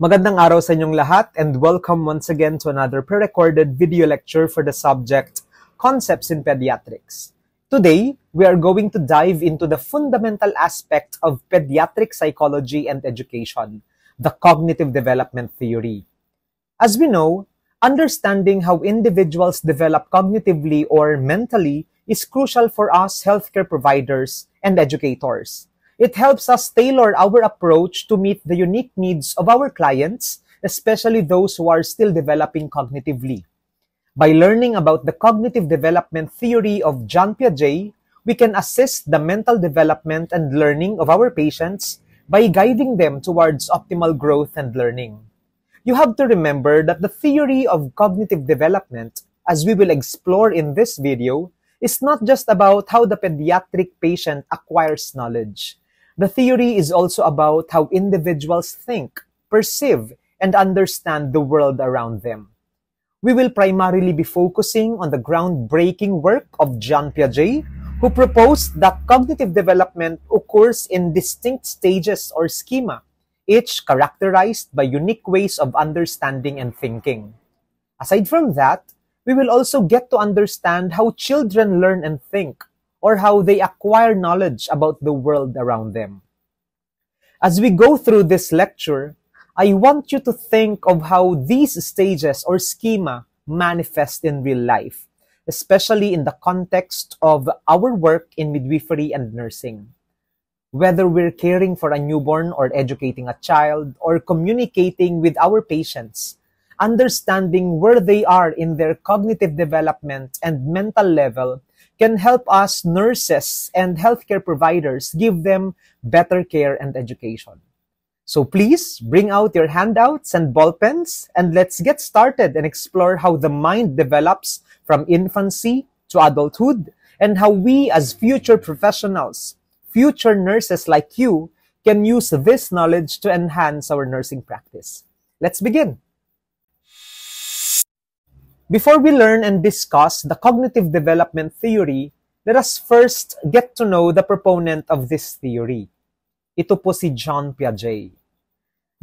Magandang araw sa inyong lahat and welcome once again to another pre-recorded video lecture for the subject Concepts in Pediatrics. Today, we are going to dive into the fundamental aspect of pediatric psychology and education, the cognitive development theory. As we know, understanding how individuals develop cognitively or mentally is crucial for us healthcare providers and educators. It helps us tailor our approach to meet the unique needs of our clients, especially those who are still developing cognitively. By learning about the cognitive development theory of John Piaget, we can assist the mental development and learning of our patients by guiding them towards optimal growth and learning. You have to remember that the theory of cognitive development, as we will explore in this video, is not just about how the pediatric patient acquires knowledge. The theory is also about how individuals think, perceive, and understand the world around them. We will primarily be focusing on the groundbreaking work of John Piaget, who proposed that cognitive development occurs in distinct stages or schema, each characterized by unique ways of understanding and thinking. Aside from that, we will also get to understand how children learn and think, or how they acquire knowledge about the world around them. As we go through this lecture, I want you to think of how these stages or schema manifest in real life, especially in the context of our work in midwifery and nursing. Whether we're caring for a newborn or educating a child or communicating with our patients, understanding where they are in their cognitive development and mental level can help us nurses and healthcare providers give them better care and education. So please bring out your handouts and ball pens and let's get started and explore how the mind develops from infancy to adulthood and how we as future professionals, future nurses like you, can use this knowledge to enhance our nursing practice. Let's begin. Before we learn and discuss the cognitive development theory, let us first get to know the proponent of this theory. Ito po si John Piaget.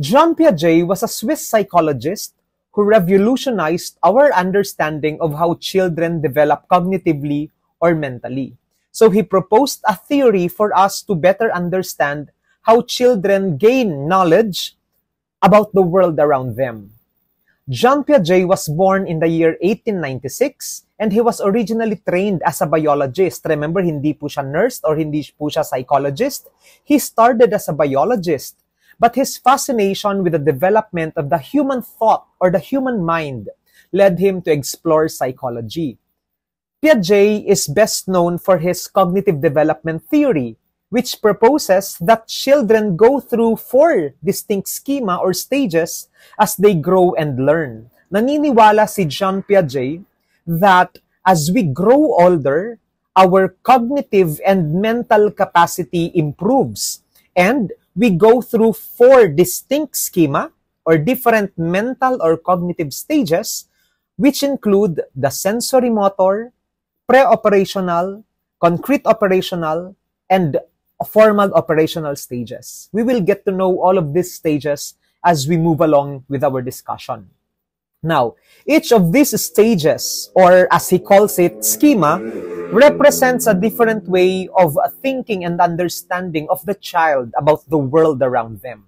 John Piaget was a Swiss psychologist who revolutionized our understanding of how children develop cognitively or mentally. So he proposed a theory for us to better understand how children gain knowledge about the world around them. John Piaget was born in the year 1896 and he was originally trained as a biologist. Remember, hindi po siya nurse or hindi po siya psychologist. He started as a biologist, but his fascination with the development of the human thought or the human mind led him to explore psychology. Piaget is best known for his cognitive development theory, which proposes that children go through 4 distinct schema or stages as they grow and learn. Naniniwala si John Piaget that as we grow older, our cognitive and mental capacity improves, and we go through 4 distinct schema or different mental or cognitive stages, which include the sensory motor, pre-operational, concrete operational, and formal operational stages. We will get to know all of these stages as we move along with our discussion. Now, each of these stages, or as he calls it, schema, represents a different way of thinking and understanding of the child about the world around them,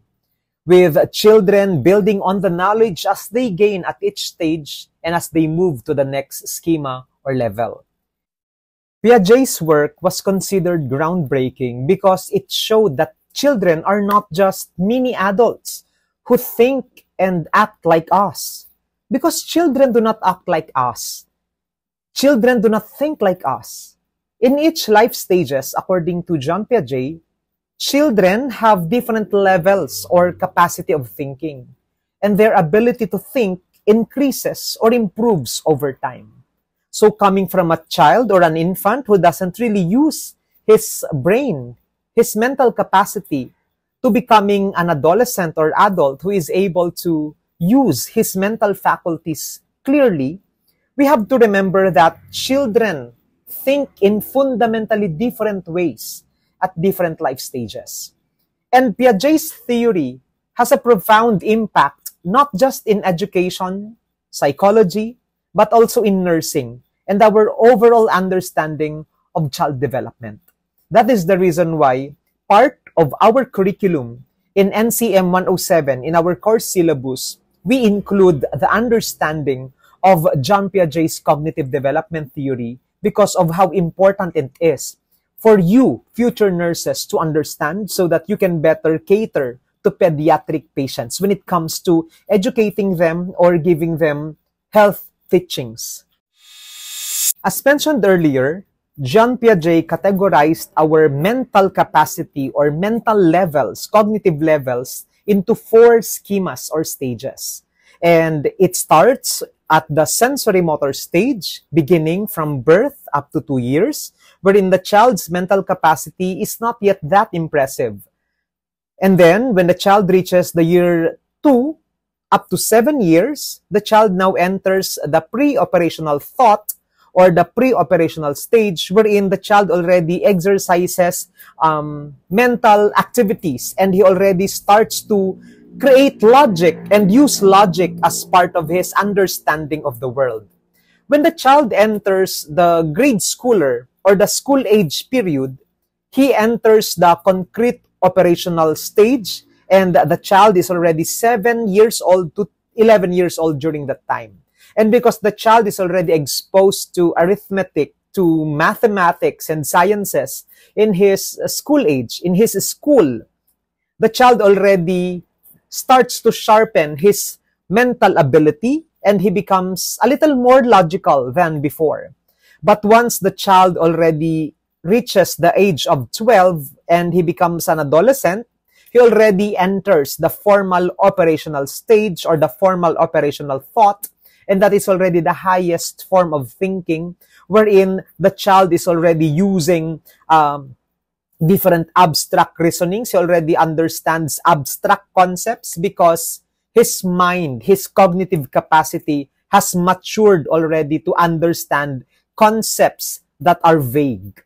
with children building on the knowledge as they gain at each stage and as they move to the next schema or level. Piaget's work was considered groundbreaking because it showed that children are not just mini adults who think and act like us. Because children do not act like us. Children do not think like us. In each life stages, according to John Piaget, children have different levels or capacity of thinking, and their ability to think increases or improves over time. So coming from a child or an infant who doesn't really use his brain, his mental capacity, to becoming an adolescent or adult who is able to use his mental faculties clearly, we have to remember that children think in fundamentally different ways at different life stages. And Piaget's theory has a profound impact not just in education, psychology, but also in nursing and our overall understanding of child development. That is the reason why part of our curriculum in NCM 107, in our course syllabus, we include the understanding of John Piaget's cognitive development theory because of how important it is for you, future nurses, to understand so that you can better cater to pediatric patients when it comes to educating them or giving them health teachings. As mentioned earlier, John Piaget categorized our mental capacity or mental levels, cognitive levels, into 4 schemas or stages. And it starts at the sensory motor stage, beginning from birth up to 2 years, wherein the child's mental capacity is not yet that impressive. And then, when the child reaches the year 2, up to 7 years, the child now enters the pre-operational thought or the pre-operational stage wherein the child already exercises mental activities and he already starts to create logic and use logic as part of his understanding of the world. When the child enters the grade schooler or the school age period, he enters the concrete operational stage and the child is already 7 years old to 11 years old during that time. And because the child is already exposed to arithmetic, to mathematics and sciences in his school age, in his school, the child already starts to sharpen his mental ability and he becomes a little more logical than before. But once the child already reaches the age of 12 and he becomes an adolescent, he already enters the formal operational stage or the formal operational thought. And that is already the highest form of thinking, wherein the child is already using different abstract reasonings. He already understands abstract concepts because his mind, his cognitive capacity has matured already to understand concepts that are vague.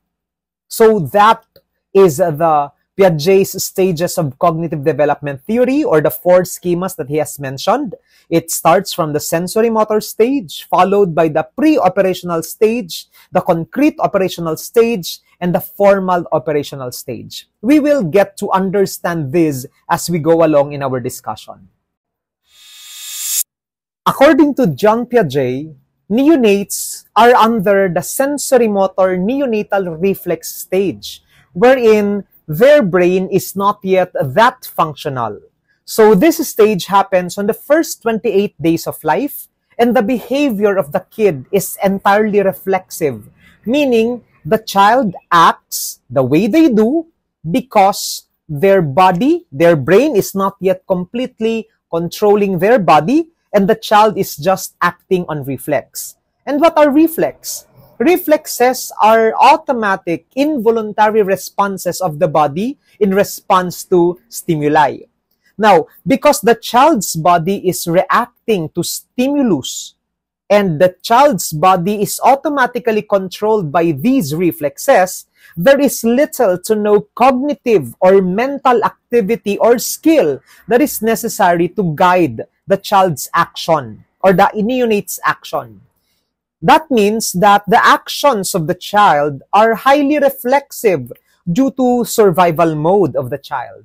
So that is the Piaget's stages of cognitive development theory, or the 4 schemas that he has mentioned. It starts from the sensory motor stage, followed by the pre-operational stage, the concrete operational stage, and the formal operational stage. We will get to understand this as we go along in our discussion. According to John Piaget, neonates are under the sensory motor neonatal reflex stage, wherein their brain is not yet that functional. So this stage happens on the first 28 days of life, and the behavior of the kid is entirely reflexive, meaning the child acts the way they do because their body, their brain is not yet completely controlling their body, and the child is just acting on reflex. And what are reflex? Reflexes are automatic, involuntary responses of the body in response to stimuli. Now, because the child's body is reacting to stimulus and the child's body is automatically controlled by these reflexes, there is little to no cognitive or mental activity or skill that is necessary to guide the child's action or the neonate's action. That means that the actions of the child are highly reflexive due to survival mode of the child.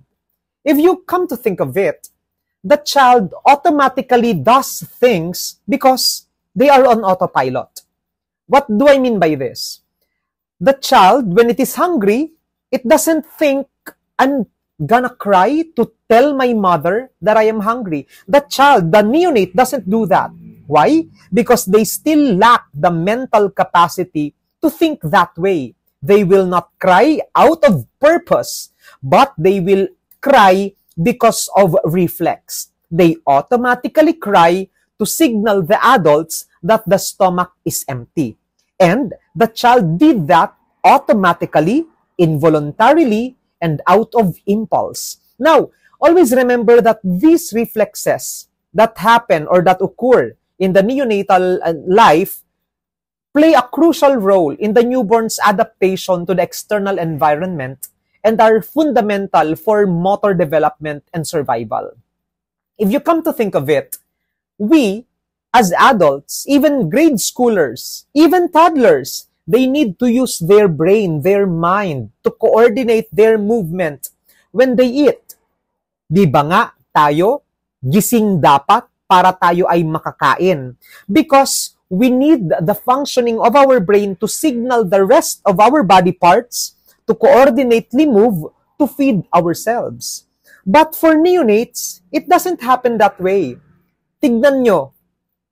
If you come to think of it, the child automatically does things because they are on autopilot. What do I mean by this? The child, when it is hungry, it doesn't think, I'm gonna cry to tell my mother that I am hungry. The child, the neonate, doesn't do that. Why? Because they still lack the mental capacity to think that way. They will not cry out of purpose, but they will cry because of reflex. They automatically cry to signal the adults that the stomach is empty. And the child did that automatically, involuntarily, and out of impulse. Now, always remember that these reflexes that happen or that occur in the neonatal life play a crucial role in the newborn's adaptation to the external environment and are fundamental for motor development and survival. If you come to think of it, we, as adults, even grade schoolers, even toddlers, they need to use their brain, their mind, to coordinate their movement when they eat. Di ba nga tayo, gising dapat para tayo ay makakain? Because we need the functioning of our brain to signal the rest of our body parts to coordinately move to feed ourselves. But for neonates, it doesn't happen that way. Tignan nyo,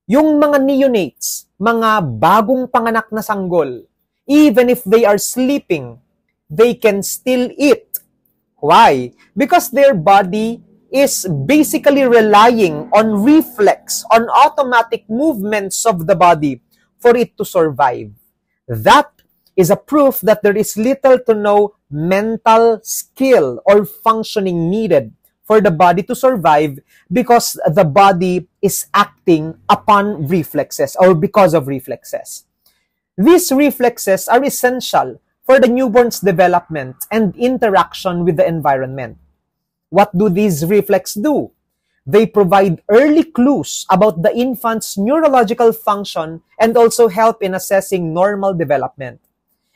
yung mga neonates, mga bagong panganak na sanggol, even if they are sleeping, they can still eat. Why? Because their body is basically relying on reflex, on automatic movements of the body for it to survive. That is a proof that there is little to no mental skill or functioning needed for the body to survive because the body is acting upon reflexes or because of reflexes. These reflexes are essential for the newborn's development and interaction with the environment. What do these reflexes do? They provide early clues about the infant's neurological function and also help in assessing normal development.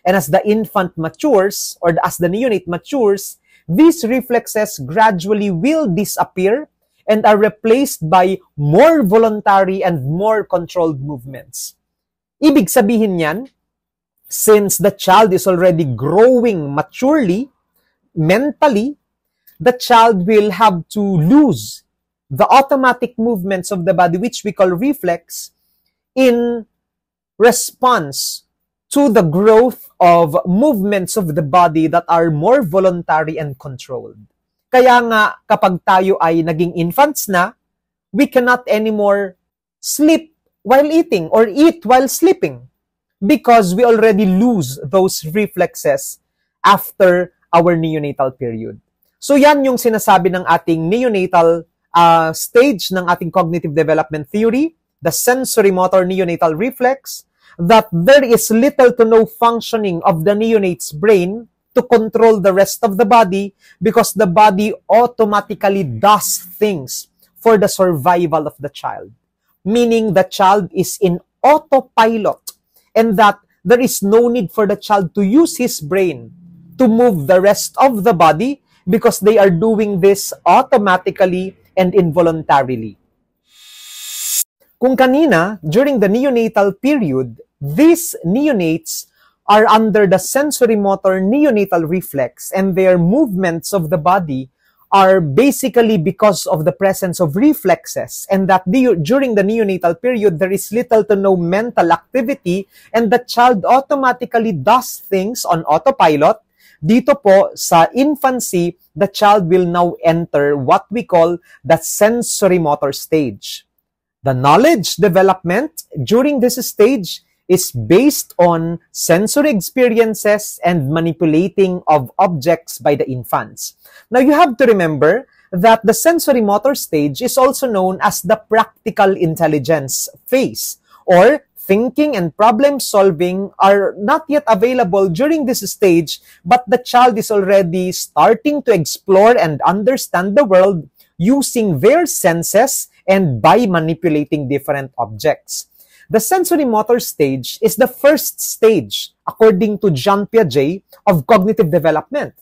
And as the infant matures, or as the neonate matures, these reflexes gradually will disappear and are replaced by more voluntary and more controlled movements. Ibig sabihin yan, since the child is already growing maturely, mentally, the child will have to lose the automatic movements of the body, which we call reflex, in response to the growth of movements of the body that are more voluntary and controlled. Kaya nga, kapag tayo ay naging infants na, we cannot anymore sleep while eating or eat while sleeping because we already lose those reflexes after our neonatal period. So yan yung sinasabi ng ating neonatal stage ng ating cognitive development theory, the sensory-motor neonatal reflex, that there is little to no functioning of the neonate's brain to control the rest of the body because the body automatically does things for the survival of the child. Meaning the child is in autopilot and that there is no need for the child to use his brain to move the rest of the body because they are doing this automatically and involuntarily. Kung kanina, during the neonatal period, these neonates are under the sensory-motor neonatal reflex and their movements of the body are basically because of the presence of reflexes and that during the neonatal period, there is little to no mental activity and the child automatically does things on autopilot. Dito po, sa infancy, the child will now enter what we call the sensory-motor stage. The knowledge development during this stage is based on sensory experiences and manipulating of objects by the infants. Now, you have to remember that the sensory-motor stage is also known as the practical intelligence phase, or thinking and problem-solving are not yet available during this stage, but the child is already starting to explore and understand the world using their senses and by manipulating different objects. The sensory-motor stage is the first stage, according to Jean Piaget, of cognitive development,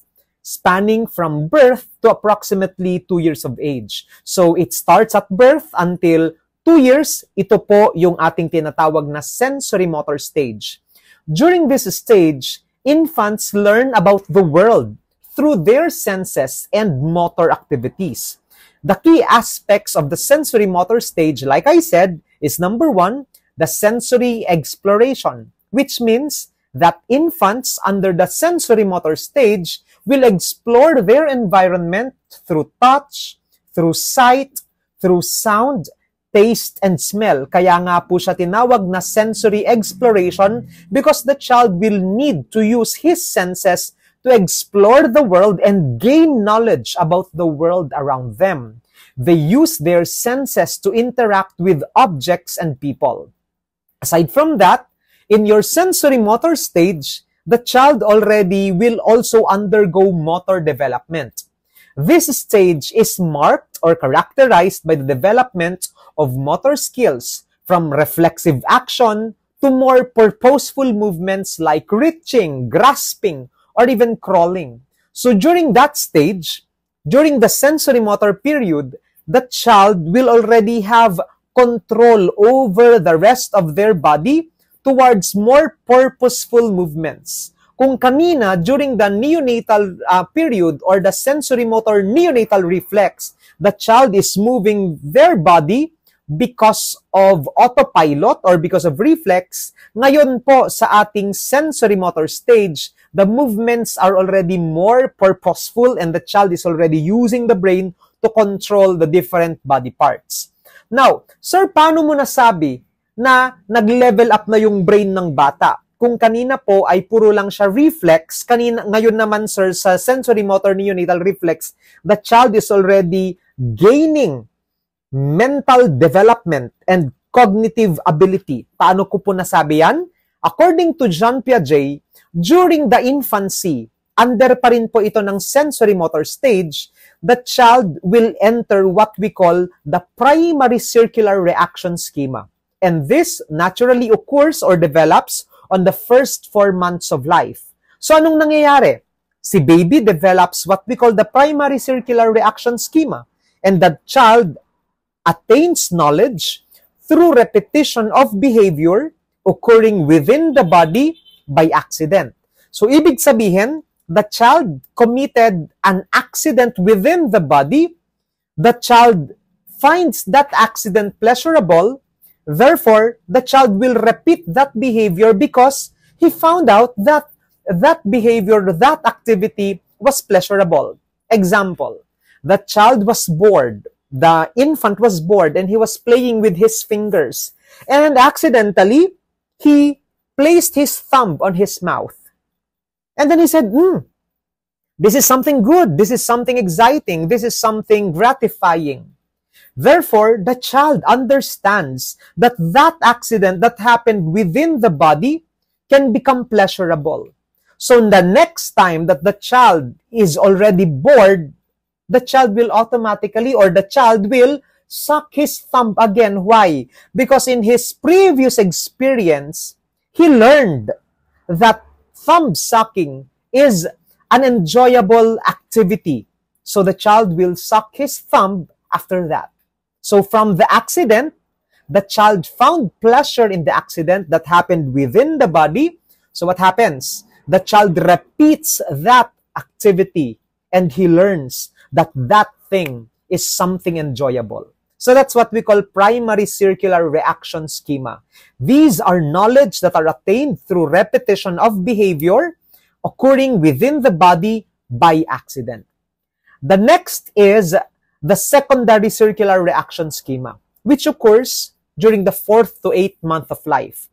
spanning from birth to approximately 2 years of age. So it starts at birth until 2 years, ito po yung ating tinatawag na sensory-motor stage. During this stage, infants learn about the world through their senses and motor activities. The key aspects of the sensory-motor stage, like I said, is number 1, the sensory exploration, which means that infants under the sensory-motor stage will explore their environment through touch, through sight, through sound, taste, and smell. Kaya nga po siya tinawag na sensory exploration because the child will need to use his senses to explore the world and gain knowledge about the world around them. They use their senses to interact with objects and people. Aside from that, in your sensory-motor stage, the child already will also undergo motor development. This stage is marked or characterized by the development of motor skills from reflexive action to more purposeful movements like reaching, grasping, or even crawling. So during that stage, during the sensory motor period, the child will already have control over the rest of their body towards more purposeful movements. Kung kanina, during the neonatal period or the sensory motor neonatal reflex, the child is moving their body because of autopilot or because of reflex. Ngayon po, sa ating sensory motor stage, the movements are already more purposeful and the child is already using the brain to control the different body parts. Now, sir, paano mo nasabi na nag-level up na yung brain ng bata? Kung kanina po ay puro lang siya reflex, ngayon naman, sir, sa sensory motor neonatal reflex, the child is already gaining mental development and cognitive ability. Paano ko po nasabi yan? According to Jean Piaget, during the infancy, under pa rin po ito ng sensory motor stage, the child will enter what we call the primary circular reaction schema. And this naturally occurs or develops on the first 4 months of life. So anong nangyayari? Si baby develops what we call the primary circular reaction schema, and the child attains knowledge through repetition of behavior occurring within the body by accident. So ibig sabihin, the child committed an accident within the body, the child finds that accident pleasurable. Therefore, the child will repeat that behavior because he found out that that behavior, that activity was pleasurable. Example, the child was bored. The infant was bored and he was playing with his fingers. And accidentally, he placed his thumb on his mouth. And then he said, this is something good. This is something exciting. This is something gratifying. Therefore, the child understands that that accident that happened within the body can become pleasurable. So the next time that the child is already bored, the child will automatically or the child will suck his thumb again. Why? Because in his previous experience, he learned that thumb sucking is an enjoyable activity. So the child will suck his thumb after that. So from the accident, the child found pleasure in the accident that happened within the body. So what happens? The child repeats that activity and he learns that that thing is something enjoyable. So that's what we call primary circular reaction schema. These are knowledge that are attained through repetition of behavior occurring within the body by accident. The next is the secondary circular reaction schema, which occurs during the 4th to 8th month of life.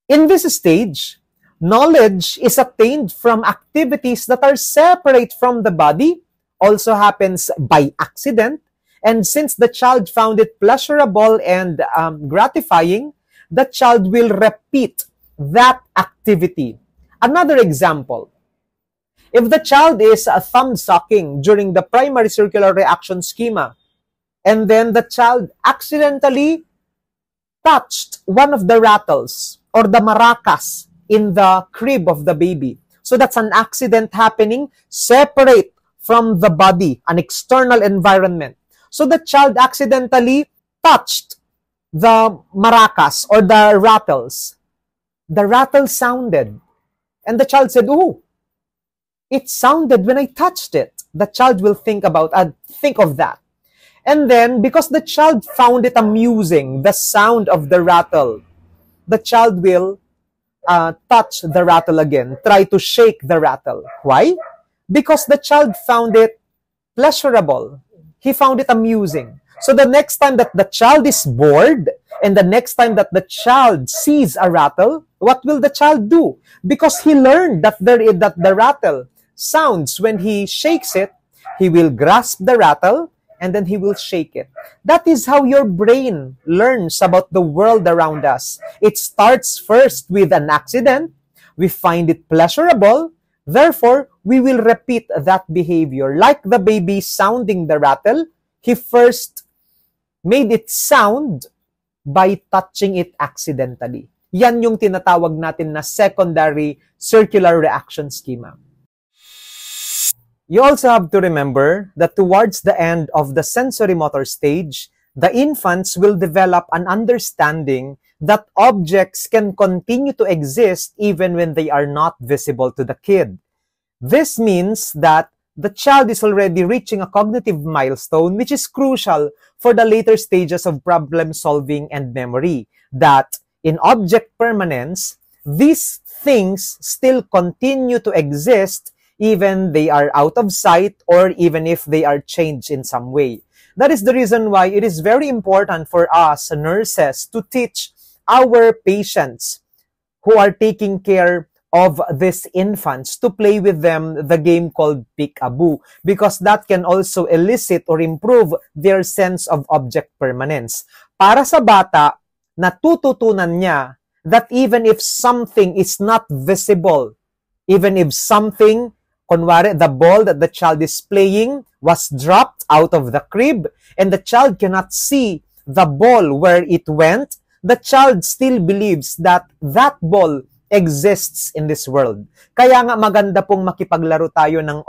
In this stage, knowledge is attained from activities that are separate from the body, also happens by accident, and since the child found it pleasurable and gratifying, the child will repeat that activity. Another example, if the child is thumb sucking during the primary circular reaction schema, and then the child accidentally touched one of the rattles or the maracas in the crib of the baby. So that's an accident happening separate from the body, an external environment. So the child accidentally touched the maracas or the rattles. The rattle sounded. And the child said, "Oh, it sounded when I touched it." The child will think of that. And then, because the child found it amusing, the sound of the rattle, the child will touch the rattle again, try to shake the rattle. Why? Because the child found it pleasurable. He found it amusing. So the next time that the child is bored, and the next time that the child sees a rattle, what will the child do? Because he learned that the rattle sounds when he shakes it, he will grasp the rattle, and then he will shake it. That is how your brain learns about the world around us. It starts first with an accident. We find it pleasurable. Therefore, we will repeat that behavior. Like the baby sounding the rattle, he first made it sound by touching it accidentally. Yan yung tinatawag natin na secondary circular reaction schema. You also have to remember that towards the end of the sensory motor stage, the infants will develop an understanding that objects can continue to exist even when they are not visible to the kid. This means that the child is already reaching a cognitive milestone which is crucial for the later stages of problem solving and memory. That in object permanence, these things still continue to exist even they are out of sight or even if they are changed in some way. That is the reason why it is very important for us nurses to teach our patients who are taking care of these infants to play with them the game called peekaboo, because that can also elicit or improve their sense of object permanence. Para sa bata, natututunan niya that even if something is not visible, even if something, kunwari, the ball that the child is playing was dropped out of the crib and the child cannot see the ball where it went, the child still believes that that ball exists in this world. Kaya nga maganda pong makipaglaro tayo ng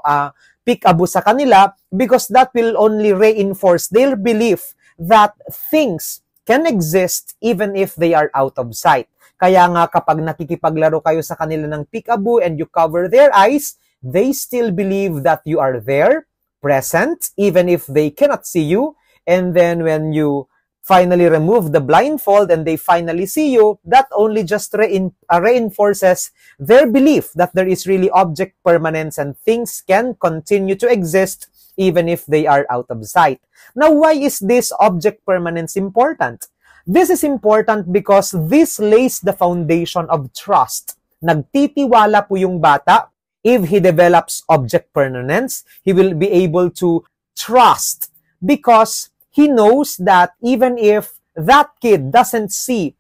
peekaboo sa kanila, because that will only reinforce their belief that things can exist even if they are out of sight. Kaya nga kapag nakikipaglaro kayo sa kanila ng peekaboo and you cover their eyes, they still believe that you are there, present, even if they cannot see you. And then when you finally remove the blindfold and they finally see you, that only just reinforces their belief that there is really object permanence and things can continue to exist even if they are out of sight. Now, why is this object permanence important? This is important because this lays the foundation of trust. Nagtitiwala po yung bata. If he develops object permanence, he will be able to trust because he knows that even if that kid doesn't see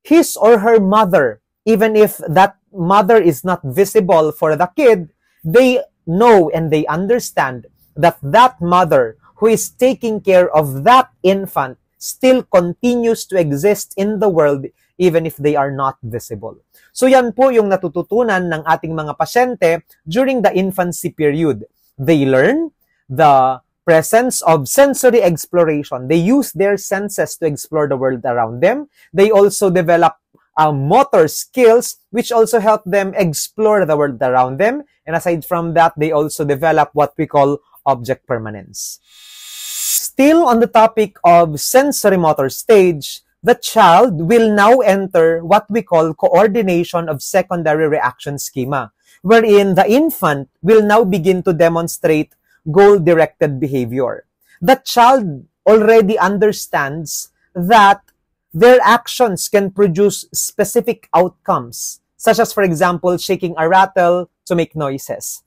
his or her mother, even if that mother is not visible for the kid, they know and they understand that that mother who is taking care of that infant still continues to exist in the world even if they are not visible. So yan po yung natututunan ng ating mga pasyente during the infancy period. They learn the presence of sensory exploration. They use their senses to explore the world around them. They also develop motor skills which also help them explore the world around them. And aside from that, they also develop what we call object permanence. Still on the topic of sensory motor stage, the child will now enter what we call coordination of secondary reaction schema, wherein the infant will now begin to demonstrate goal-directed behavior. The child already understands that their actions can produce specific outcomes, such as, for example, shaking a rattle to make noises.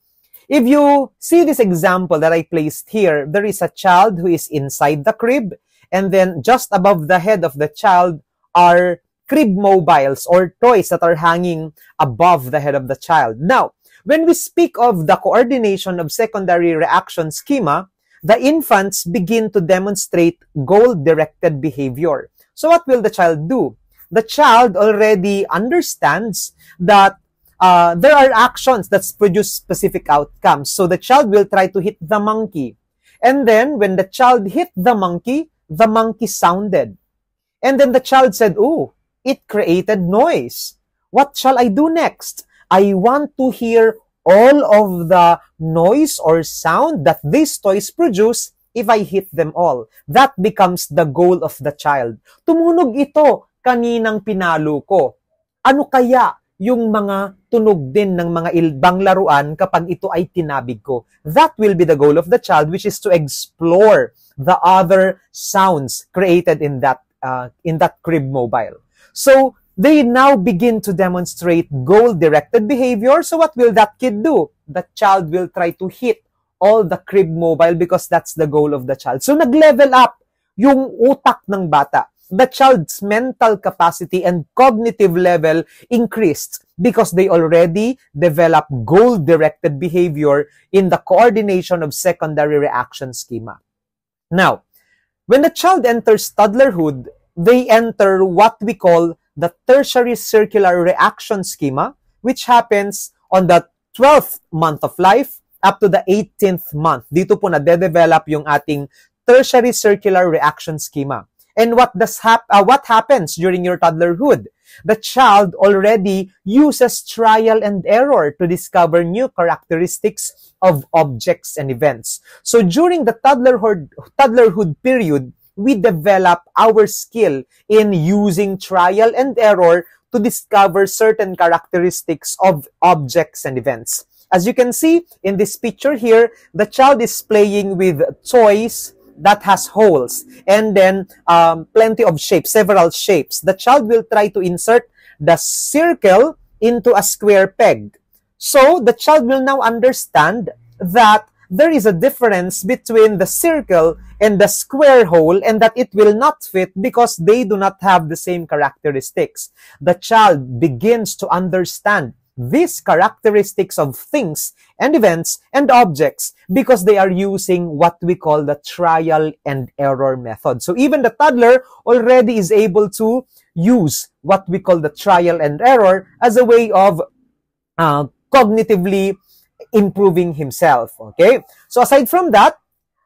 If you see this example that I placed here, there is a child who is inside the crib, and then just above the head of the child are crib mobiles or toys that are hanging above the head of the child. Now, when we speak of the coordination of secondary reaction schema, the infants begin to demonstrate goal-directed behavior. So what will the child do? The child already understands that there are actions that produce specific outcomes. So the child will try to hit the monkey. And then when the child hit the monkey sounded. And then the child said, "Oh, it created noise. What shall I do next? I want to hear all of the noise or sound that these toys produce if I hit them all." That becomes the goal of the child. Tumunog ito, kaninang pinalo ko. Ano kaya yung mga tunog din ng mga ibang laruan kapag ito ay tinabig ko? That will be the goal of the child, which is to explore the other sounds created in that crib mobile. So they now begin to demonstrate goal-directed behavior. So what will that kid do? The child will try to hit all the crib mobile because that's the goal of the child. So nag-level up yung utak ng bata. the child's mental capacity and cognitive level increased because they already developed goal-directed behavior in the coordination of secondary reaction schema. Now, when the child enters toddlerhood, they enter what we call the tertiary circular reaction schema, which happens on the 12th month of life up to the 18th month. Dito po na-develop yung ating tertiary circular reaction schema. And what happens during your toddlerhood? The child already uses trial and error to discover new characteristics of objects and events. So during the toddlerhood period, we develop our skill in using trial and error to discover certain characteristics of objects and events. As you can see in this picture here, the child is playing with toys that has holes and then plenty of shapes, several shapes. The child will try to insert the circle into a square peg. So the child will now understand that there is a difference between the circle and the square hole and that it will not fit because they do not have the same characteristics. The child begins to understand these characteristics of things and events and objects because they are using what we call the trial and error method. So even the toddler already is able to use what we call the trial and error as a way of cognitively improving himself. Okay? So aside from that,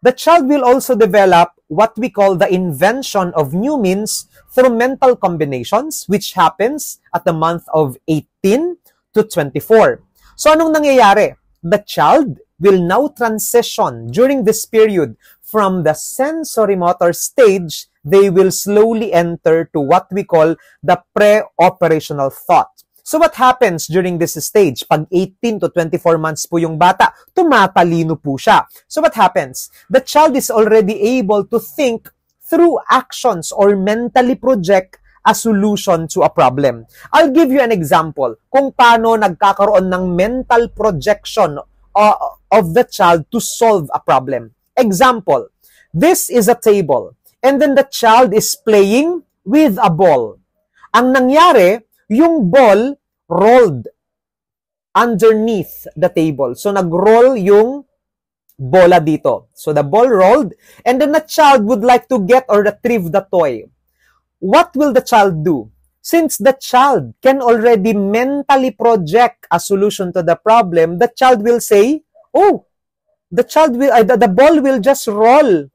the child will also develop what we call the invention of new means through mental combinations, which happens at the month of 18 to 24. So anong nangyayari? The child will now transition during this period from the sensory motor stage. They will slowly enter to what we call the pre-operational thought. So what happens during this stage? Pag 18 to 24 months po yung bata, tumatalino po siya. So what happens? The child is already able to think through actions or mentally project a solution to a problem. I'll give you an example kung paano nagkakaroon ng mental projection of the child to solve a problem. Example, this is a table and then the child is playing with a ball. Ang nangyari, yung ball rolled underneath the table. So nag-roll yung bola dito. So the ball rolled and then the child would like to get or retrieve the toy. What will the child do? Since the child can already mentally project a solution to the problem, the child will say, oh, the ball will just roll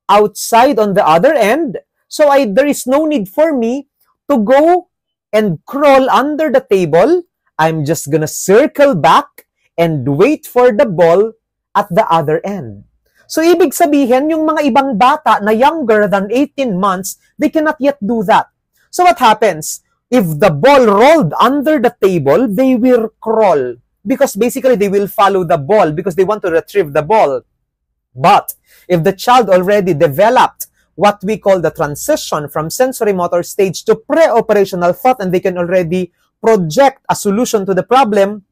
outside on the other end. So there is no need for me to go and crawl under the table. I'm just gonna circle back and wait for the ball at the other end. So, ibig sabihin, yung mga ibang bata na younger than 18 months, they cannot yet do that. So, what happens? If the ball rolled under the table, they will crawl. Because basically, they will follow the ball because they want to retrieve the ball. But, if the child already developed what we call the transition from sensory motor stage to pre-operational thought and they can already project a solution to the problem,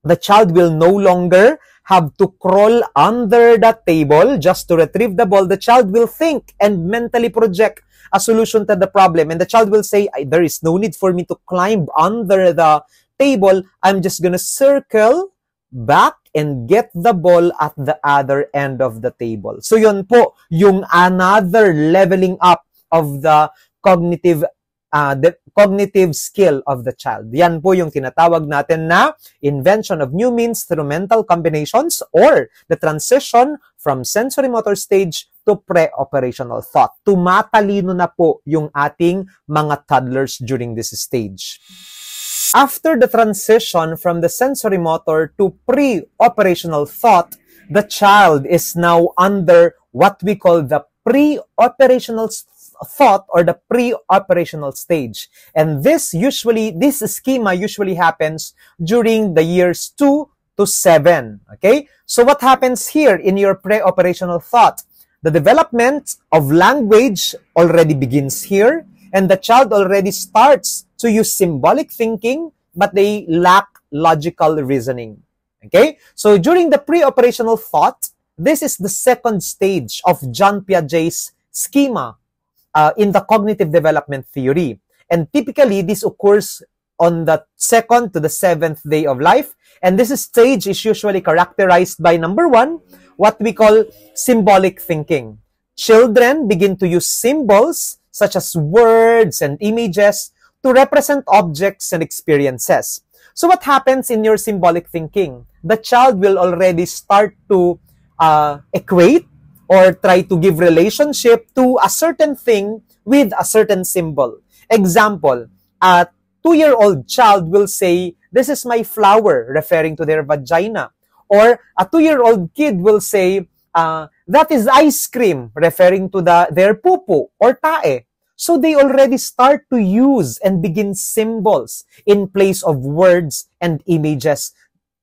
the child will no longer have to crawl under the table just to retrieve the ball. The child will think and mentally project a solution to the problem. And the child will say, there is no need for me to climb under the table. I'm just gonna circle back and get the ball at the other end of the table. So yun po, yung another leveling up of the cognitive skill of the child. Yan po yung tinatawag natin na invention of new means through mental combinations or the transition from sensory motor stage to pre-operational thought. Tumatalino na po yung ating mga toddlers during this stage. After the transition from the sensory motor to pre-operational thought, the child is now under what we call the pre-operational thought or the pre-operational stage. And this schema usually happens during the years 2 to 7. Okay? So what happens here in your pre-operational thought? The development of language already begins here, and the child already starts to use symbolic thinking, but they lack logical reasoning. Okay? So during the pre-operational thought, this is the second stage of John Piaget's schema in the cognitive development theory. And typically, this occurs on the 2nd to the 7th day of life. And this stage is usually characterized by, number 1, what we call symbolic thinking. Children begin to use symbols such as words and images to represent objects and experiences. So what happens in your symbolic thinking? The child will already start to equate or try to give relationship to a certain thing with a certain symbol. Example, a 2-year-old child will say, "This is my flower," referring to their vagina. Or a 2-year-old kid will say, "That is ice cream," referring to their pupu or tae. So they already start to use and begin symbols in place of words and images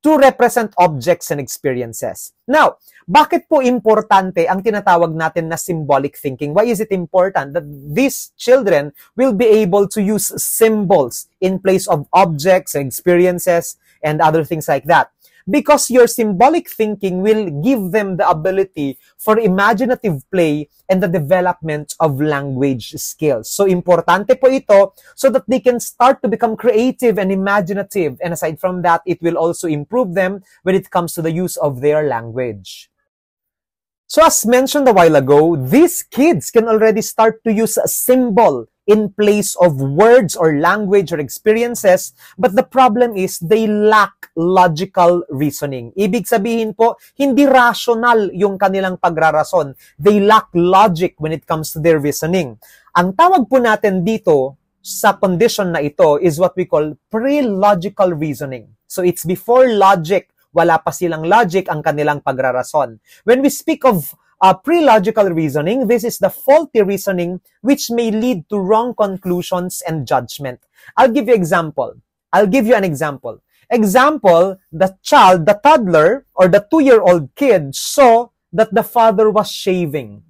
to represent objects and experiences. Now, bakit po importante ang tinatawag natin na symbolic thinking? Why is it important that these children will be able to use symbols in place of objects and experiences and other things like that? Because your symbolic thinking will give them the ability for imaginative play and the development of language skills. So, importante po ito so that they can start to become creative and imaginative. And aside from that, it will also improve them when it comes to the use of their language. So, as mentioned a while ago, these kids can already start to use a symbol in place of words or language or experiences, but the problem is they lack logical reasoning. Ibig sabihin po, hindi rational yung kanilang pagrarason. They lack logic when it comes to their reasoning. Ang tawag po natin dito sa condition na ito is what we call pre-logical reasoning. So it's before logic, wala pa silang logic ang kanilang pagrarason. When we speak of pre-logical reasoning, this is the faulty reasoning which may lead to wrong conclusions and judgment. I'll give you an example. Example, the toddler, or the 2-year-old kid saw that the father was shaving.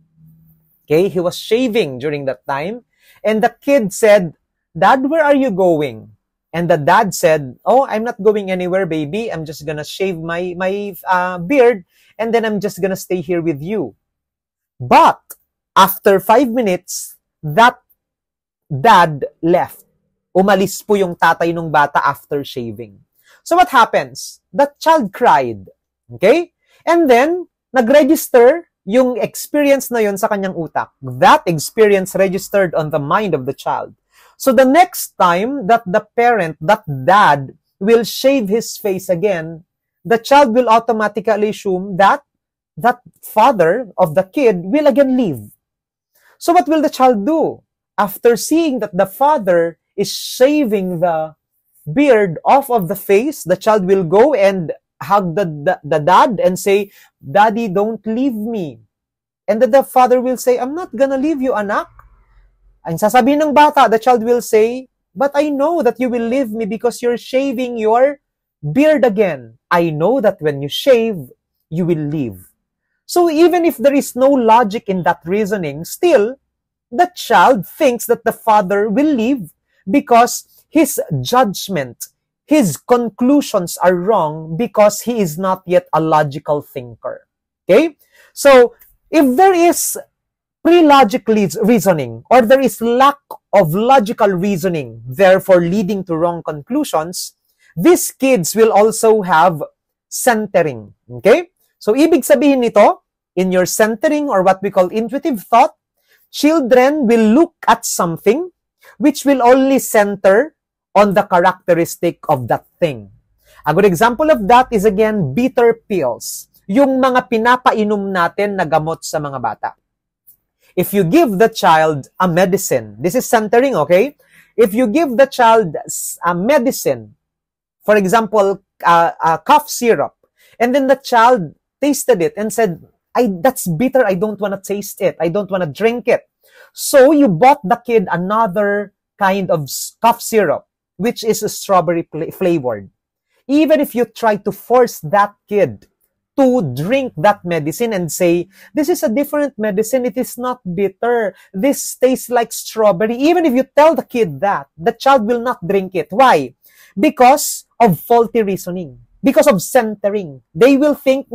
Okay, he was shaving during that time. And the kid said, "Dad, where are you going?" And the dad said, "Oh, I'm not going anywhere, baby. I'm just gonna shave my beard, and then I'm just gonna stay here with you." But after 5 minutes, that dad left. Umalis po yung tatay ng bata after shaving. So what happens? That child cried. Okay? And then, nag-register yung experience na yun sa kanyang utak. That experience registered on the mind of the child. So the next time that the parent, that dad, will shave his face again, the child will automatically assume that that father of the kid will again leave. So what will the child do? After seeing that the father is shaving the beard off of the face, the child will go and hug the dad and say, "Daddy, don't leave me." And then the father will say, "I'm not gonna leave you, anak." Ang sasabihin ng bata, the child will say, "But I know that you will leave me because you're shaving your beard again. I know that when you shave, you will leave." So even if there is no logic in that reasoning, still, the child thinks that the father will leave because his judgment, his conclusions are wrong because he is not yet a logical thinker. Okay? So, if there is pre-logic reasoning or there is lack of logical reasoning, therefore leading to wrong conclusions, these kids will also have centering. Okay? So, ibig sabihin nito, in your centering or what we call intuitive thought, children will look at something which will only center on the characteristic of that thing. A good example of that is again bitter pills. Yung mga pinapainom natin na gamot sa mga bata. If you give the child a medicine, this is centering, okay? If you give the child a medicine, for example, a cough syrup, and then the child tasted it and said, "That's bitter, I don't want to taste it, I don't want to drink it." So you bought the kid another kind of cough syrup, which is strawberry flavored. Even if you try to force that kid to drink that medicine and say, "This is a different medicine, it is not bitter, this tastes like strawberry," even if you tell the kid that, the child will not drink it. Why? Because of faulty reasoning. Because of centering. They will think,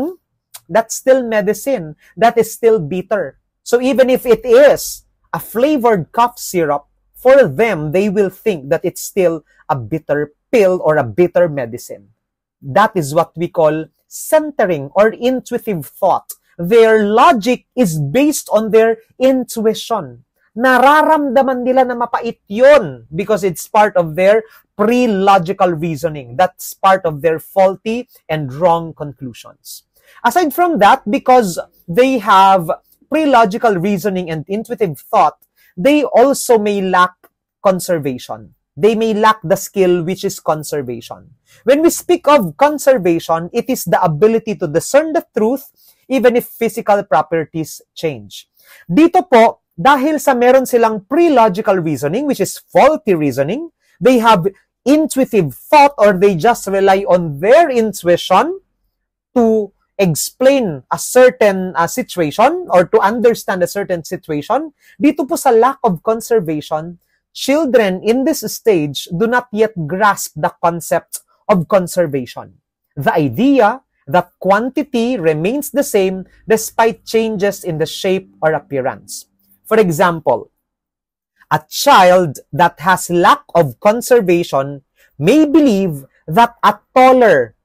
that's still medicine. That is still bitter. So even if it is a a flavored cough syrup, for them, they will think that it's still a bitter pill or a bitter medicine. That is what we call centering or intuitive thought. Their logic is based on their intuition. Nararamdaman nila na mapait yun because it's part of their pre-logical reasoning. That's part of their faulty and wrong conclusions. Aside from that, because they have pre-logical reasoning and intuitive thought, they also may lack conservation. They may lack the skill which is conservation. When we speak of conservation, it is the ability to discern the truth even if physical properties change. Dito po, dahil sa meron silang pre-logical reasoning, which is faulty reasoning, they have intuitive thought or they just rely on their intuition to explain a certain situation or to understand a certain situation. Dito po sa lack of conservation, children in this stage do not yet grasp the concept of conservation. The idea that quantity remains the same despite changes in the shape or appearance. For example, a child that has lack of conservation may believe that a taller,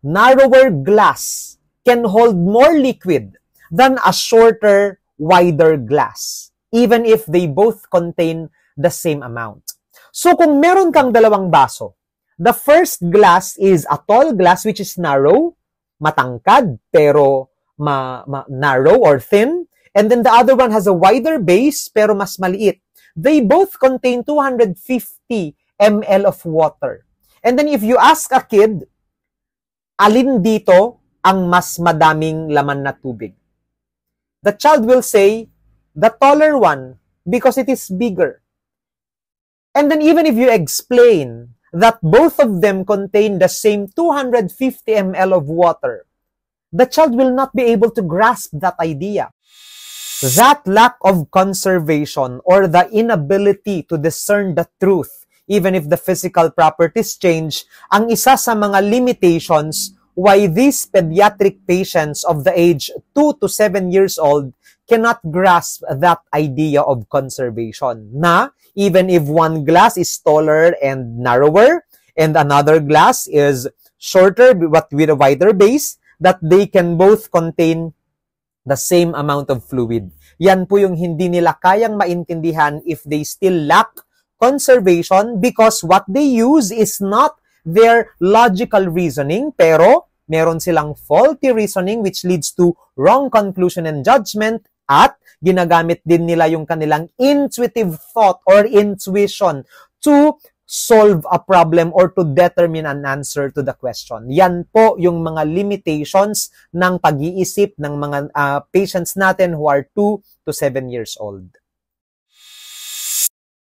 narrower glass can hold more liquid than a shorter, wider glass, even if they both contain the same amount. So kung meron kang dalawang baso, the first glass is a tall glass which is narrow, matangkad, pero narrow or thin, and then the other one has a wider base, pero mas maliit. They both contain 250 ml of water. And then if you ask a kid, alin dito ang mas madaming laman na tubig? The child will say, the taller one, because it is bigger. And then even if you explain that both of them contain the same 250 ml of water, the child will not be able to grasp that idea. That lack of conservation or the inability to discern the truth, even if the physical properties change, ang isa sa mga limitations why these pediatric patients of the age 2 to 7 years old cannot grasp that idea of conservation. Na, even if one glass is taller and narrower, and another glass is shorter but with a wider base, that they can both contain the same amount of fluid. Yan po yung hindi nila kayang maintindihan if they still lack conservation because what they use is not their logical reasoning, pero meron silang faulty reasoning which leads to wrong conclusion and judgment, at ginagamit din nila yung kanilang intuitive thought or intuition to solve a problem or to determine an answer to the question. Yan po yung mga limitations ng pag-iisip ng mga patients natin who are 2 to 7 years old.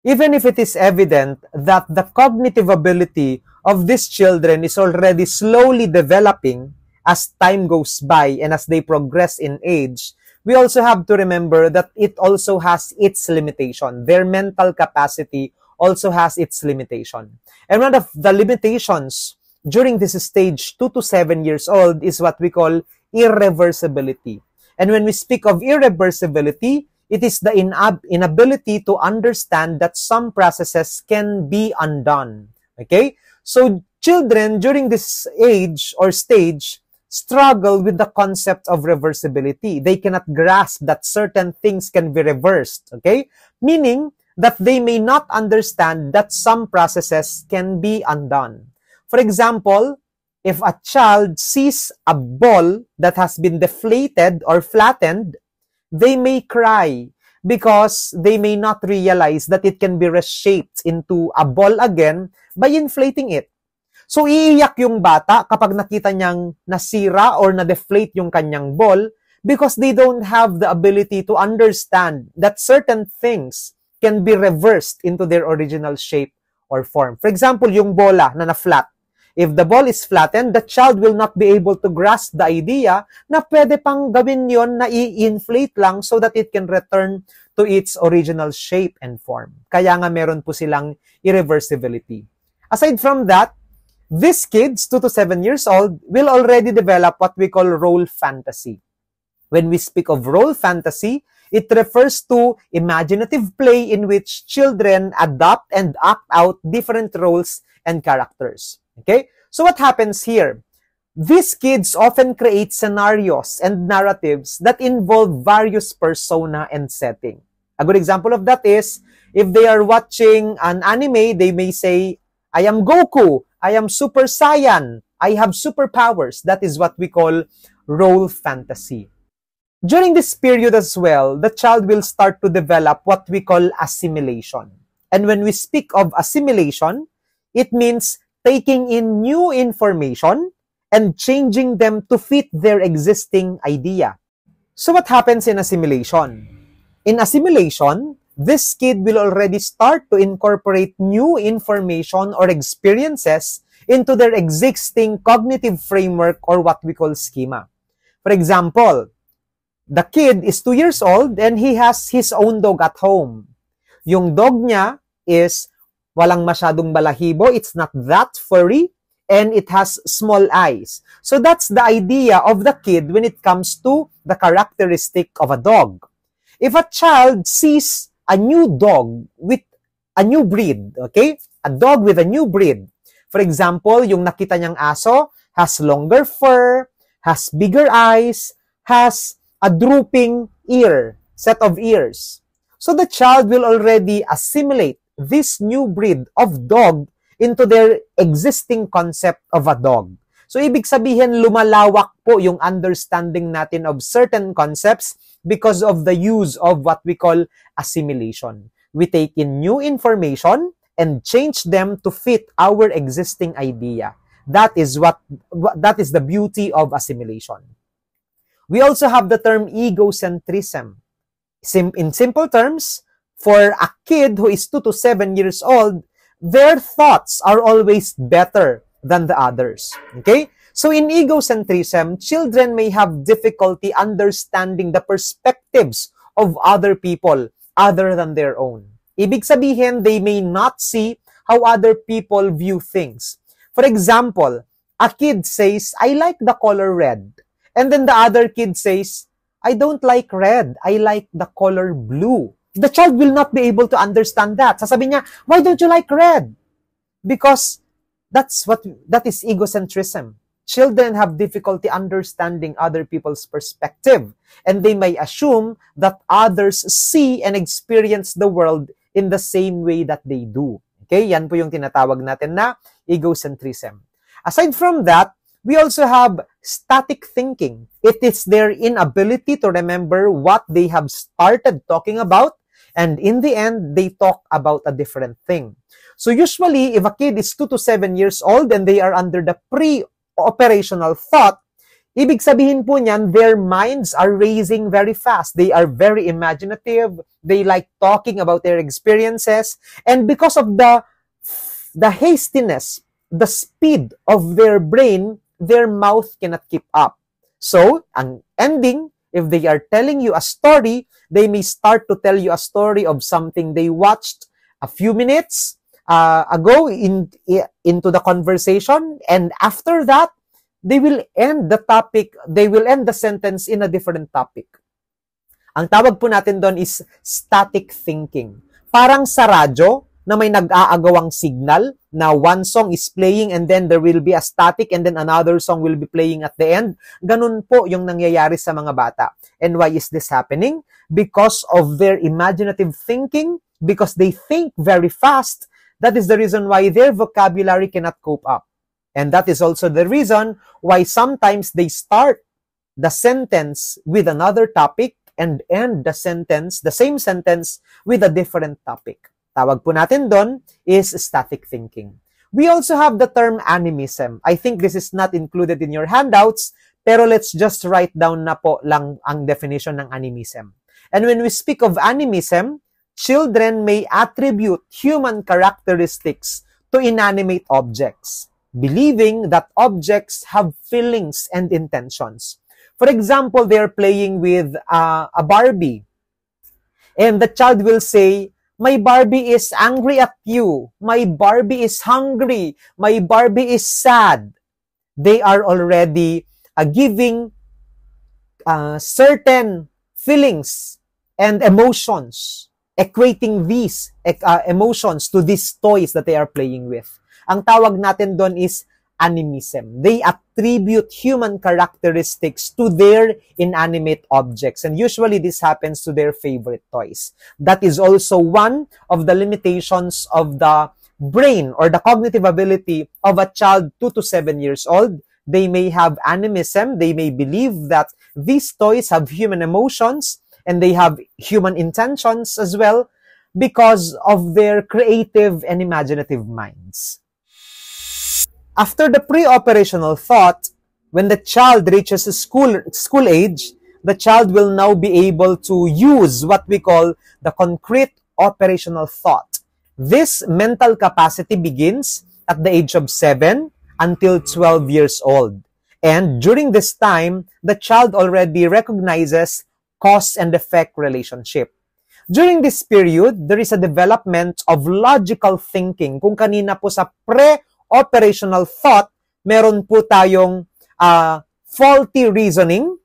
Even if it is evident that the cognitive ability of these children is already slowly developing as time goes by and as they progress in age, we also have to remember that it also has its limitation. Their mental capacity also has its limitation. And one of the limitations during this stage, 2 to 7 years old, is what we call irreversibility. And when we speak of irreversibility, it is the inability to understand that some processes can be undone. Okay? So children during this age or stage struggle with the concept of reversibility. They cannot grasp that certain things can be reversed. Okay? Meaning that they may not understand that some processes can be undone. For example, if a child sees a ball that has been deflated or flattened, they may cry because they may not realize that it can be reshaped into a ball again by inflating it. So, iiyak yung bata kapag nakita niyang nasira or na-deflate yung kanyang ball because they don't have the ability to understand that certain things can be reversed into their original shape or form. For example, yung bola na na-flat. If the ball is flattened, the child will not be able to grasp the idea na pwede pang gawin yon na i-inflate lang so that it can return to its original shape and form. Kaya nga meron po silang irreversibility. Aside from that, these kids, 2 to 7 years old, will already develop what we call role fantasy. When we speak of role fantasy, It refers to imaginative play in which children adopt and act out different roles and characters. Okay? So what happens here? These kids often create scenarios and narratives that involve various persona and setting. A good example of that is, if they are watching an anime, they may say, I am Goku, I am Super Saiyan, I have superpowers. That is what we call role fantasy. During this period as well, the child will start to develop what we call assimilation. And when we speak of assimilation, it means taking in new information and changing them to fit their existing idea. So what happens in assimilation? In assimilation, this kid will already start to incorporate new information or experiences into their existing cognitive framework or what we call schema. For example, the kid is 2 years old and he has his own dog at home. Yung dog niya is walang masyadong balahibo, it's not that furry, and it has small eyes. So that's the idea of the kid when it comes to the characteristic of a dog. If a child sees a new dog with a new breed, okay? A dog with a new breed. For example, yung nakita niyang aso has longer fur, has bigger eyes, has a drooping set of ears. So the child will already assimilate this new breed of dog into their existing concept of a dog. So ibig sabihin, lumalawak po yung understanding natin of certain concepts because of the use of what we call assimilation. We take in new information and change them to fit our existing idea. That is the beauty of assimilation. We also have the term egocentrism. In simple terms, for a kid who is 2 to 7 years old, their thoughts are always better than the others. Okay? So in egocentrism, children may have difficulty understanding the perspectives of other people other than their own. Ibig sabihin, they may not see how other people view things. For example, a kid says, I like the color red. And then the other kid says, I don't like red. I like the color blue. The child will not be able to understand that. Sasabihin niya, why don't you like red? Because that is egocentrism. Children have difficulty understanding other people's perspective, and they may assume that others see and experience the world in the same way that they do. Okay? Yan po yung tinatawag natin na egocentrism. Aside from that, we also have static thinking. It is their inability to remember what they have started talking about, and in the end, they talk about a different thing. So usually, if a kid is 2 to 7 years old and they are under the pre-operational thought, ibig sabihin po niyan, their minds are racing very fast. They are very imaginative. They like talking about their experiences. And because of the hastiness, the speed of their brain, their mouth cannot keep up. So, ang ending, if they are telling you a story, they may start to tell you a story of something they watched a few minutes ago into the conversation, and after that, they will end the sentence in a different topic. Ang tawag po natin doon is static thinking. Parang sa radyo na may nag-aagawang signal na one song is playing and then there will be a static and then another song will be playing at the end. Ganun po yung nangyayari sa mga bata. And why is this happening? Because of their imaginative thinking, because they think very fast. That is the reason why their vocabulary cannot cope up. And that is also the reason why sometimes they start the sentence with another topic and end the same sentence with a different topic. Tawag po natin doon is static thinking. We also have the term animism. I think this is not included in your handouts, pero let's just write down na po lang ang definition ng animism. And when we speak of animism, children may attribute human characteristics to inanimate objects, believing that objects have feelings and intentions. For example, they are playing with a Barbie, and the child will say, my Barbie is angry at you, my Barbie is hungry, my Barbie is sad. They are already giving certain feelings and emotions, equating these emotions to these toys that they are playing with. Ang tawag natin doon is animism. They attribute human characteristics to their inanimate objects. And usually this happens to their favorite toys. That is also one of the limitations of the brain or the cognitive ability of a child 2 to 7 years old. They may have animism. They may believe that these toys have human emotions and they have human intentions as well because of their creative and imaginative minds. After the pre-operational thought, when the child reaches school age, the child will now be able to use what we call the concrete operational thought. This mental capacity begins at the age of 7 until 12 years old. And during this time, the child already recognizes cause and effect relationship. During this period, there is a development of logical thinking. Kung kanina po sa pre-operational thought, meron po tayong faulty reasoning.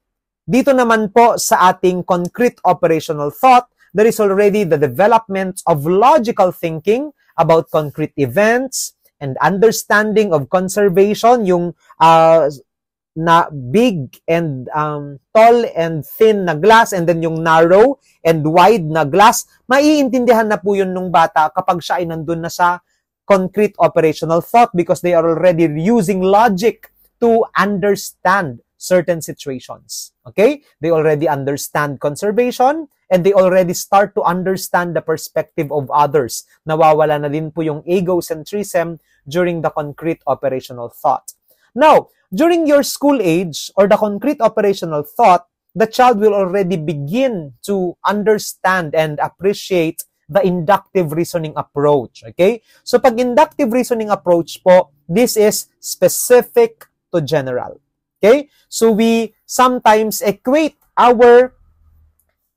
Dito naman po sa ating concrete operational thought, there is already the development of logical thinking about concrete events and understanding of conservation, yung na big and tall and thin na glass and then yung narrow and wide na glass, maiintindihan na po yun nung bata kapag siya ay nandun na sa concrete operational thought because they are already using logic to understand certain situations. Okay? They already understand conservation and they already start to understand the perspective of others. Nawawala na din po yung egocentrism during the concrete operational thought. Now, during your school age or the concrete operational thought, the child will already begin to understand and appreciate the inductive reasoning approach. Okay? So, pag inductive reasoning approach po, this is specific to general. Okay? So, we sometimes equate our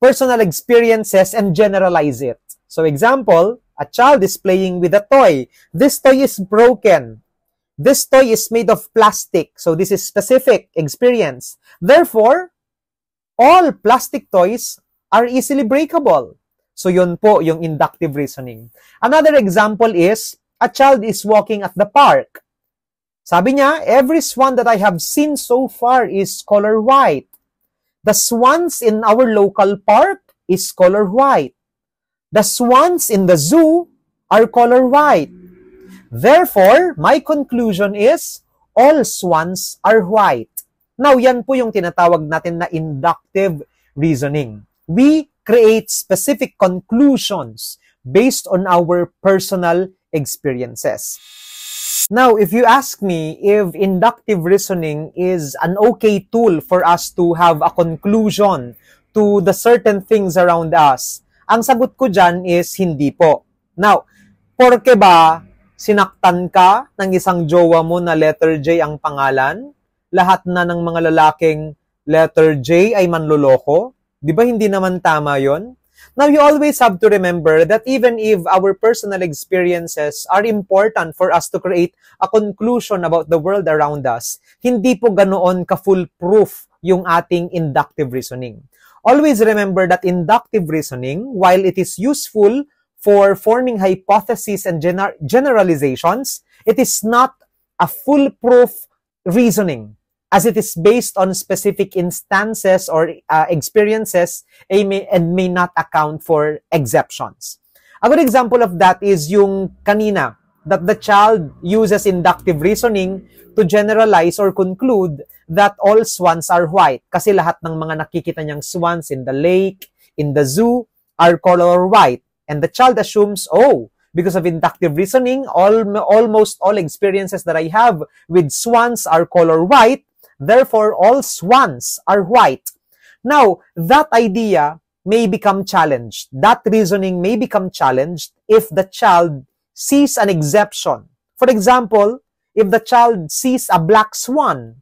personal experiences and generalize it. So, example, a child is playing with a toy. This toy is broken. This toy is made of plastic. So, this is specific experience. Therefore, all plastic toys are easily breakable. So, yun po yung inductive reasoning. Another example is, a child is walking at the park. Sabi niya, every swan that I have seen so far is color white. The swans in our local park is color white. The swans in the zoo are color white. Therefore, my conclusion is, all swans are white. Now, yan po yung tinatawag natin na inductive reasoning. We create specific conclusions based on our personal experiences. Now, if you ask me if inductive reasoning is an okay tool for us to have a conclusion to the certain things around us, ang sagot ko dyan is hindi po. Now, porke ba sinaktan ka ng isang jowa mo na letter J ang pangalan, lahat na ng mga lalaking letter J ay manloloko? Di ba hindi naman tama yon? Now, you always have to remember that even if our personal experiences are important for us to create a conclusion about the world around us, hindi po ganoon ka-foolproof yung ating inductive reasoning. Always remember that inductive reasoning, while it is useful for forming hypotheses and generalizations, it is not a foolproof reasoning, as it is based on specific instances or experiences and may not account for exceptions. A good example of that is yung kanina, that the child uses inductive reasoning to generalize or conclude that all swans are white kasi lahat ng mga nakikita niyang swans in the lake, in the zoo, are color white. And the child assumes, oh, because of inductive reasoning, almost all experiences that I have with swans are color white. Therefore, all swans are white. Now, that idea may become challenged. That reasoning may become challenged if the child sees an exception. For example, if the child sees a black swan,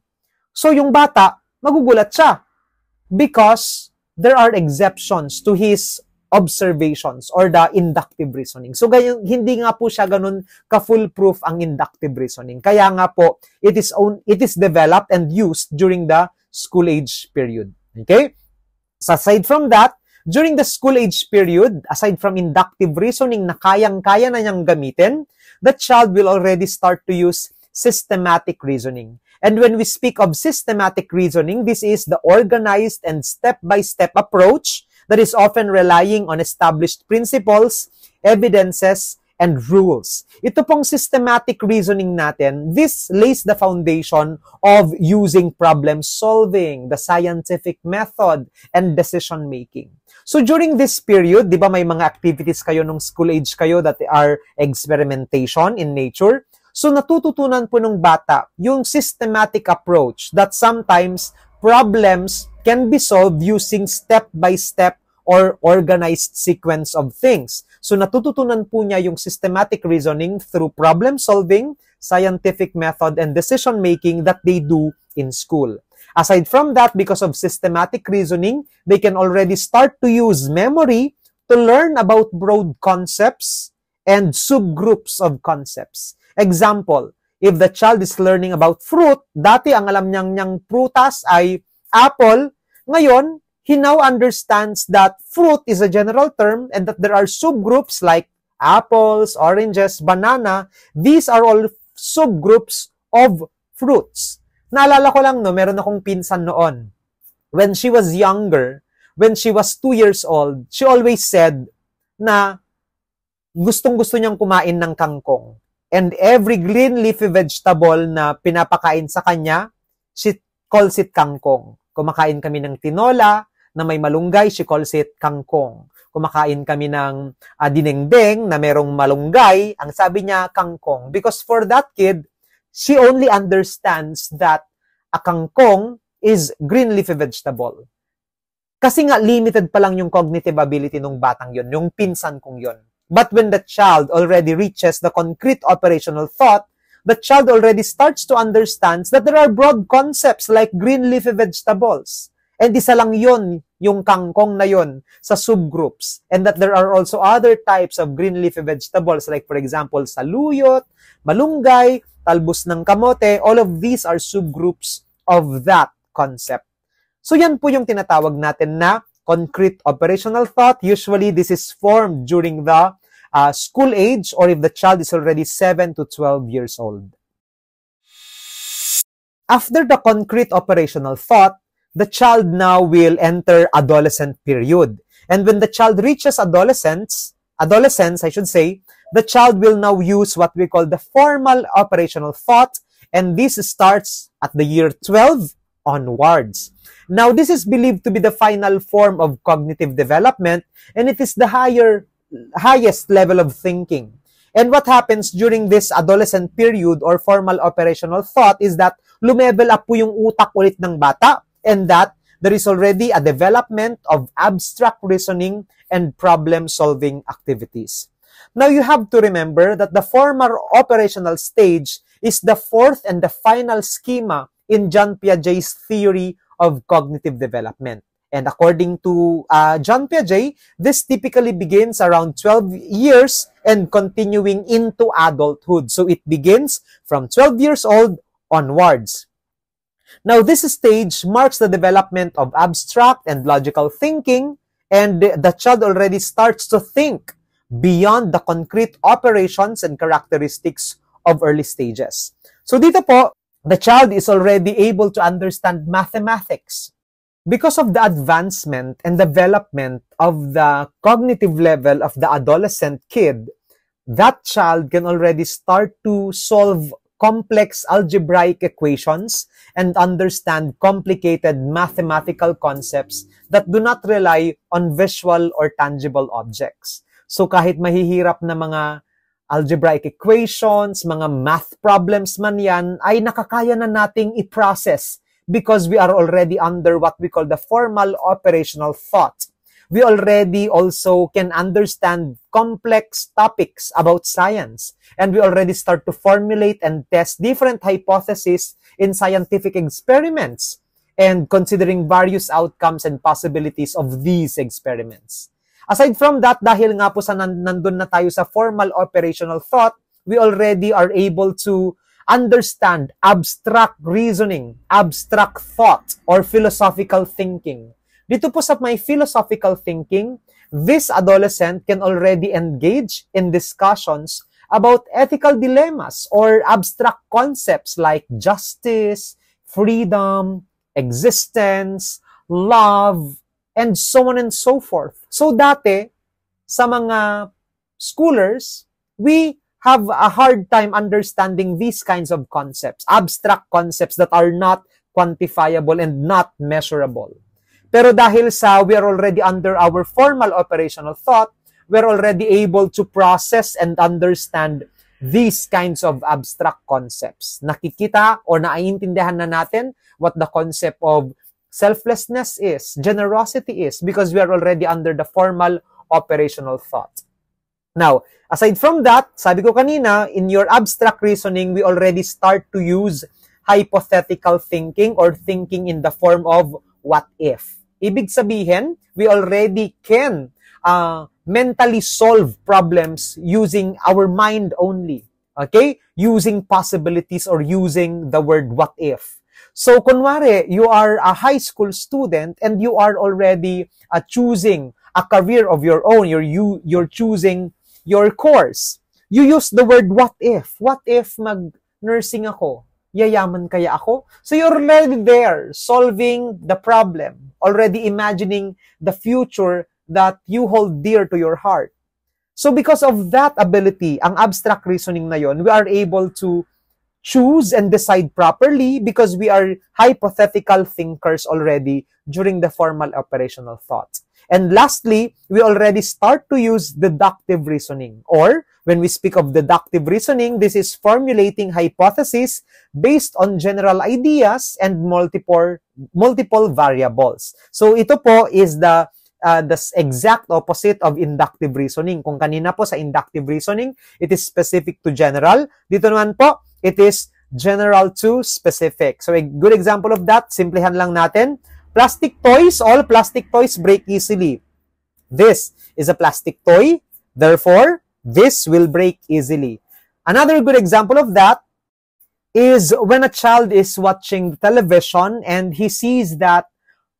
so yung bata, magugulat siya because there are exceptions to his observations or the inductive reasoning. So, hindi nga po siya ganun ka-foolproof ang inductive reasoning. Kaya nga po, it is developed and used during the school age period. Okay? So, aside from that, During the school age period, aside from inductive reasoning na kayang-kaya na niyang gamitin, the child will already start to use systematic reasoning. And when we speak of systematic reasoning, this is the organized and step-by-step approach that is often relying on established principles, evidences, and rules. Ito pong systematic reasoning natin, this lays the foundation of using problem solving, the scientific method, and decision making. So during this period, di ba may mga activities kayo nung school age kayo that are experimentation in nature? So natututunan po ng bata yung systematic approach that sometimes problems can be solved using step-by-step or organized sequence of things. So natututunan po niya yung systematic reasoning through problem solving, scientific method, and decision making that they do in school. Aside from that, because of systematic reasoning, they can already start to use memory to learn about broad concepts and subgroups of concepts. Example, if the child is learning about fruit, dati ang alam niyang prutas ay apple, ngayon, he now understands that fruit is a general term and that there are subgroups like apples, oranges, banana. These are all subgroups of fruits. Naalala ko lang, no, meron akong pinsan noon. When she was younger, when she was 2 years old, she always said na gustong-gusto niyang kumain ng kangkong. And every green leafy vegetable na pinapakain sa kanya, she calls it kangkong. Kumakain kami ng tinola, na may malunggay, she calls it kangkong. Kumakain kami ng dinengdeng na merong malunggay, ang sabi niya kangkong. Because for that kid, she only understands that a kangkong is green leafy vegetable. Kasi nga limited pa lang yung cognitive ability ng batang yon, yung pinsan kong yon. But when the child already reaches the concrete operational thought, the child already starts to understand that there are broad concepts like green leafy vegetables. And isa lang yun, yung kangkong na yun, sa subgroups. And that there are also other types of green leafy vegetables like for example, saluyot, malunggay, talbos ng kamote. All of these are subgroups of that concept. So yan po yung tinatawag natin na concrete operational thought. Usually, this is formed during the school age or if the child is already 7 to 12 years old. After the concrete operational thought, the child now will enter adolescent period. And when the child reaches adolescence, I should say, the child will now use what we call the formal operational thought, and this starts at the year 12 onwards. Now, this is believed to be the final form of cognitive development, and it is the highest level of thinking. And what happens during this adolescent period or formal operational thought is that lumevel up po yung utak ulit ng bata, and that there is already a development of abstract reasoning and problem-solving activities. Now, you have to remember that the formal operational stage is the fourth and the final schema in Jean Piaget's theory of cognitive development. And according to Jean Piaget, this typically begins around 12 years and continuing into adulthood. So it begins from 12 years old onwards. Now, this stage marks the development of abstract and logical thinking, and the child already starts to think beyond the concrete operations and characteristics of early stages. So dito po, the child is already able to understand mathematics. Because of the advancement and development of the cognitive level of the adolescent kid, that child can already start to solve complex algebraic equations and understand complicated mathematical concepts that do not rely on visual or tangible objects. So kahit mahihirap na mga algebraic equations, mga math problems man yan, ay nakakaya na nating i-process because we are already under what we call the formal operational thought. We already also can understand complex topics about science, and we already start to formulate and test different hypotheses in scientific experiments and considering various outcomes and possibilities of these experiments. Aside from that, dahil nga po sa nandun na tayo sa formal operational thought, we already are able to understand abstract reasoning, abstract thought, or philosophical thinking. Dito po sa my philosophical thinking, this adolescent can already engage in discussions about ethical dilemmas or abstract concepts like justice, freedom, existence, love, and so on and so forth. So dati, sa mga schoolers, we have a hard time understanding these kinds of concepts, abstract concepts that are not quantifiable and not measurable. Pero dahil sa we are already under our formal operational thought, we're already able to process and understand these kinds of abstract concepts. Nakikita o naiintindihan na natin what the concept of selflessness is, generosity is, because we are already under the formal operational thought. Now, aside from that, sabi ko kanina, in your abstract reasoning, we already start to use hypothetical thinking or thinking in the form of what if. Ibig sabihin, we already can mentally solve problems using our mind only. Okay? Using possibilities or using the word what if. So, kunwari, you are a high school student and you are already choosing a career of your own. You're choosing your course. You use the word what if. What if mag-nursing ako? Yayaman kaya ako? So you're already there, solving the problem, already imagining the future that you hold dear to your heart. So because of that ability, ang abstract reasoning na yon, we are able to choose and decide properly because we are hypothetical thinkers already during the formal operational thought. And lastly, we already start to use deductive reasoning. Or, when we speak of deductive reasoning, this is formulating hypotheses based on general ideas and multiple variables. So, ito po is the exact opposite of inductive reasoning. Kung kanina po sa inductive reasoning, it is specific to general. Dito naman po, it is general to specific. So, a good example of that, simplihan lang natin. Plastic toys, all plastic toys break easily. This is a plastic toy, therefore, this will break easily. Another good example of that is when a child is watching television and he sees that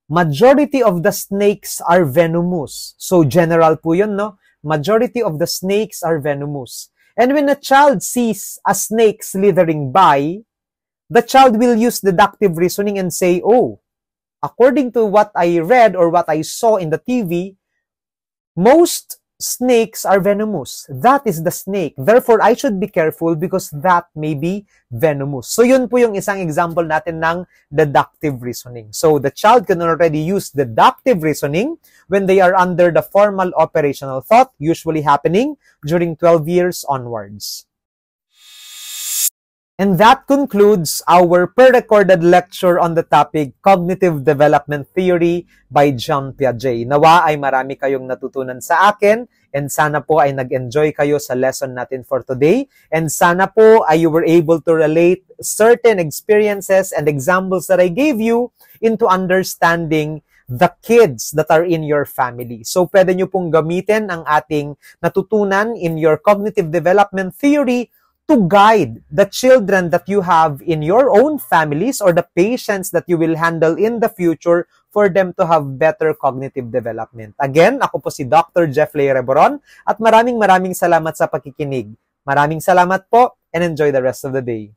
majority of the snakes are venomous. So, general po yun, no? Majority of the snakes are venomous. And when a child sees a snake slithering by, the child will use deductive reasoning and say, oh, according to what I read or what I saw in the TV, most snakes are venomous. That is the snake. Therefore, I should be careful because that may be venomous. So, yun po yung isang example natin ng deductive reasoning. So, the child can already use deductive reasoning when they are under the formal operational thought, usually happening during 12 years onwards. And that concludes our pre-recorded lecture on the topic Cognitive Development Theory by Jean Piaget. Nawa ay marami kayong natutunan sa akin and sana po ay nag-enjoy kayo sa lesson natin for today. And sana po ay you were able to relate certain experiences and examples that I gave you into understanding the kids that are in your family. So pwede nyo pong gamitin ang ating natutunan in your Cognitive Development Theory to guide the children that you have in your own families or the patients that you will handle in the future for them to have better cognitive development. Again, ako po si Dr. Jeffley Reboron at maraming salamat sa pakikinig. Maraming salamat po and enjoy the rest of the day.